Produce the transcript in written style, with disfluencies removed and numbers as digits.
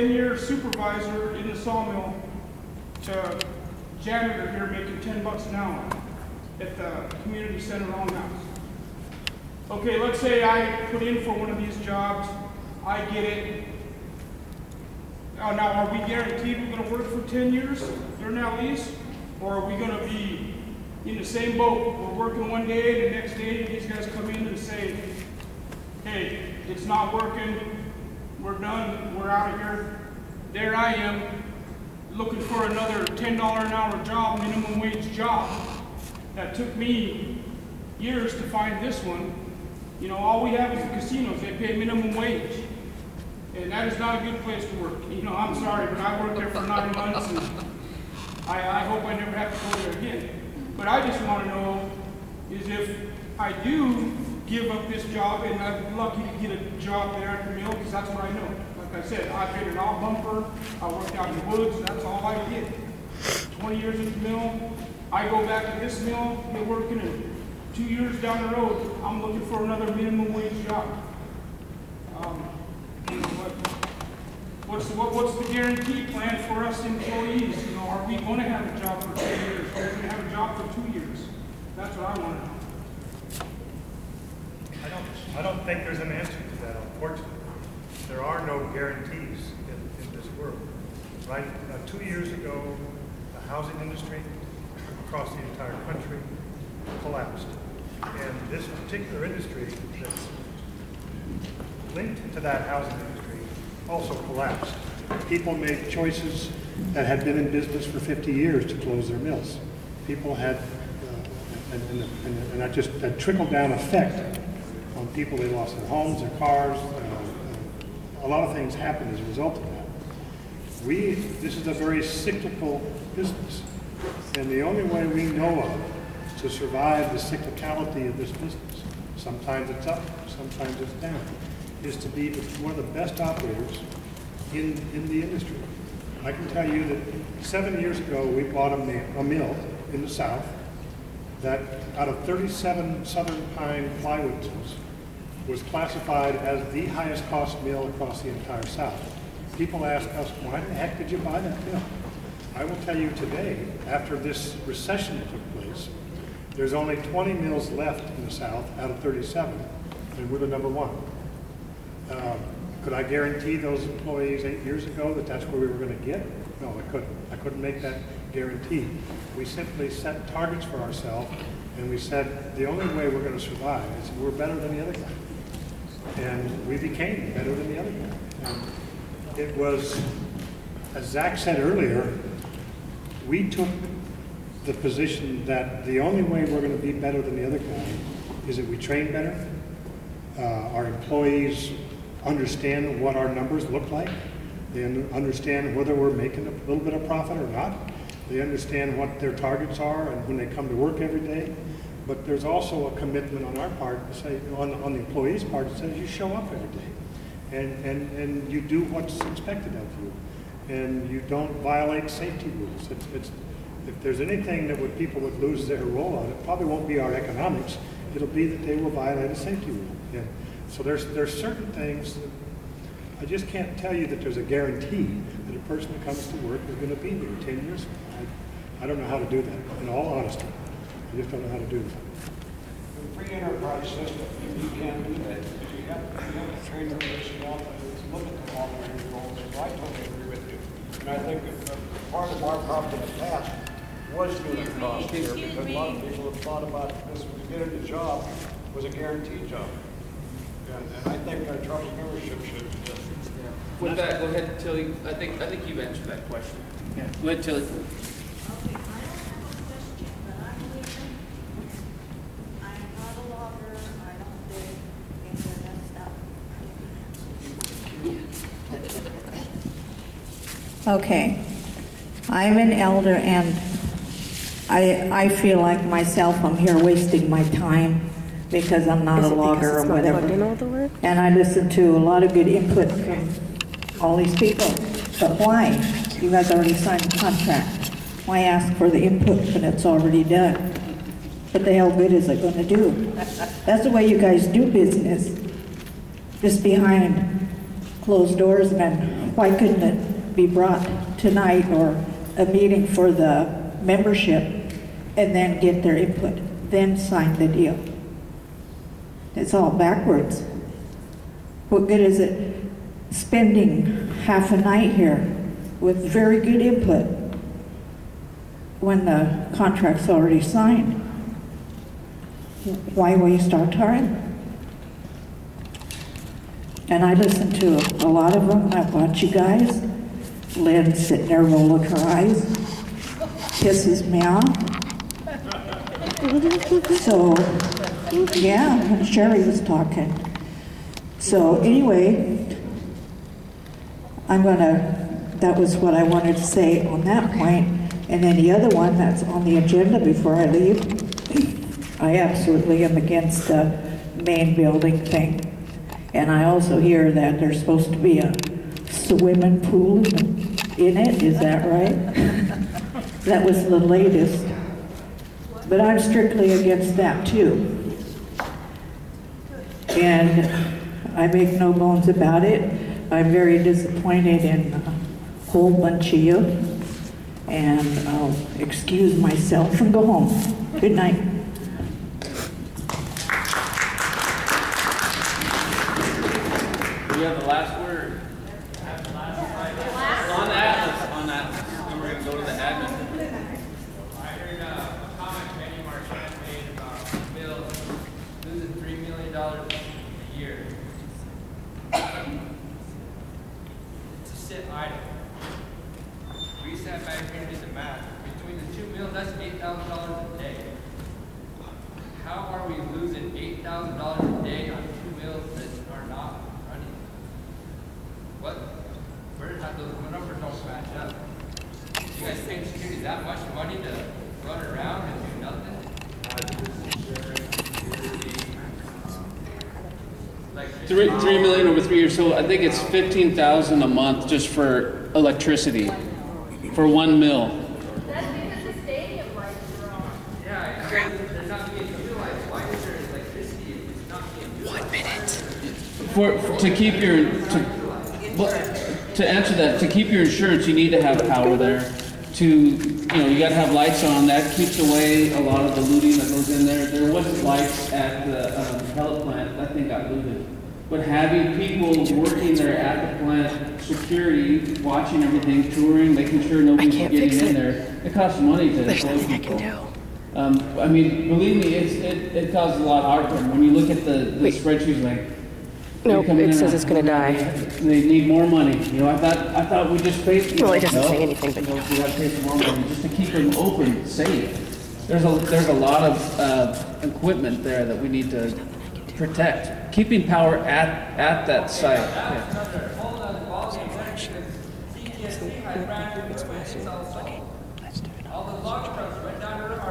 10-year supervisor in the sawmill to janitor here making $10 an hour at the community center roundhouse. Okay, let's say I put in for one of these jobs, I get it. Now, are we guaranteed we're going to work for 10 years during that lease? Or are we going to be in the same boat? We're working one day, and the next day these guys come in and say, hey, it's not working, we're done, we're out of here. There I am, looking for another $10 an hour job, minimum wage job. That took me years to find this one. You know, all we have is the casinos, they pay minimum wage. And that is not a good place to work. You know, I'm sorry, but I worked there for 9 months, and I hope I never have to go there again. But I just want to know is if I do give up this job, and I'm lucky to get a job there at the mill, because that's what I know. Like I said, I've been an off bumper, I worked out in the woods, that's all I did. 20 years at the mill, I go back to this mill, get working, and 2 years down the road, I'm looking for another minimum wage job. You know, what's the guarantee plan for us employees? You know, are we going to have a job for 10 years? Are we going to have a job for 2 years? That's what I want to know. I don't think there's an answer to that, unfortunately. There are no guarantees in this world, right? 2 years ago, the housing industry across the entire country collapsed. And this particular industry that's linked to that housing industry also collapsed. People made choices that had been in business for 50 years to close their mills. People had, and that just that trickle-down effect on people. They lost their homes, their cars. A lot of things happened as a result of that. This is a very cyclical business, and the only way we know of to survive the cyclicality of this business, sometimes it's up, sometimes it's down, is to be one of the best operators in the industry. I can tell you that 7 years ago, we bought a mill in the South that out of 37 Southern Pine plywood mills was classified as the highest cost mill across the entire South. People ask us, why the heck did you buy that mill? I will tell you today, after this recession took place, there's only 20 mills left in the South out of 37, and we're the #1. Could I guarantee those employees 8 years ago that that's where we were going to get? No, I couldn't. I couldn't make that guarantee. We simply set targets for ourselves, and we said the only way we're going to survive is if we're better than the other guy. And we became better than the other guy. And it was, as Zach said earlier, we took the position that the only way we're going to be better than the other guy is that we train better, our employees understand what our numbers look like, they understand whether we're making a little bit of profit or not, they understand what their targets are and when they come to work every day. But there's also a commitment on our part to say, on the employee's part, that says you show up every day and you do what's expected of you, and you don't violate safety rules. If there's anything that people would lose their role on, it probably won't be our economics. It'll be that they will violate a safety rule. And so there's certain things that I just can't tell you that there's a guarantee that a person that comes to work is going to be there 10 years from now. I don't know how to do that, in all honesty. I just don't know how to do that. The free enterprise system, you can't do that. You have to train the person off and look at the long-range goals. So I totally agree with you. And I think part of our problem in the past was unit cost here, because a lot of people have thought about this to get a job was a guaranteed job. And I think our entrepreneurship should. With that, go ahead, Tilly. I think you've answered that question. Yeah. Go ahead, Tilly. Okay, I don't have a question, but I'm leaving. I'm not a logger. I don't dig internet stuff. Okay, I'm an elder, and I feel like myself I'm here wasting my time because I'm not a logger or whatever. And I listen to a lot of good input from all these people. But why? You guys already signed the contract. Why ask for the input when it's already done? What the hell good is it going to do? That's the way you guys do business. Just behind closed doors and then why couldn't it be brought tonight or a meeting for the membership and then get their input, then sign the deal? It's all backwards. What good is it spending half a night here with very good input when the contract's already signed? Why waste our time? And I listen to a lot of them. I watch you guys. Lynn sitting there rolling her eyes, pisses me off. So, yeah, when Sherry was talking. So anyway, that was what I wanted to say on that point. And then the other one that's on the agenda before I leave, I absolutely am against the main building thing. And I also hear that there's supposed to be a swimming pool in it, is that right? That was the latest. But I'm strictly against that too. And I make no bones about it. I'm very disappointed in a whole bunch of you. And I'll excuse myself and go home. Good night. You have the last word. On Atlas. And we're going to go to the admin. I heard a comment Penny Marchand made about Bill losing $3 million a year. To sit idle. We sat back here and did the math. Between the 2 mills, that's $8,000 a day. How are we losing $8,000 a day on 2 mills that are not running? What? Those numbers don't match up. You guys paying security that much money to run around and do nothing? Like $3 million over 3 years. So I think it's $15,000 a month just for electricity for 1 mill. That's because the stadium lights are on. Yeah, they're not being utilized. Why is there electricity if it's not being utilized? 1 minute. To keep your to answer that, to keep your insurance, you need to have power there. You got to have lights on. That keeps away a lot of the looting that goes in there. There wasn't lights at the pellet plant. That thing got looted. But having people working there at the plant, security, watching everything, touring, making sure nobody's getting in there, it costs money to employ people. I mean, believe me, it causes a lot of heartburn. When you look at the spreadsheets, like, Nope, it says it's going to die. they need more money. I thought we just paid. Well, it doesn't say anything, but we got to pay some more money just to keep them open, safe. There's a lot of equipment there that we need to protect. Keeping power at that site. Yeah. It's flashing. Okay, let's do it. All the log trucks went down to the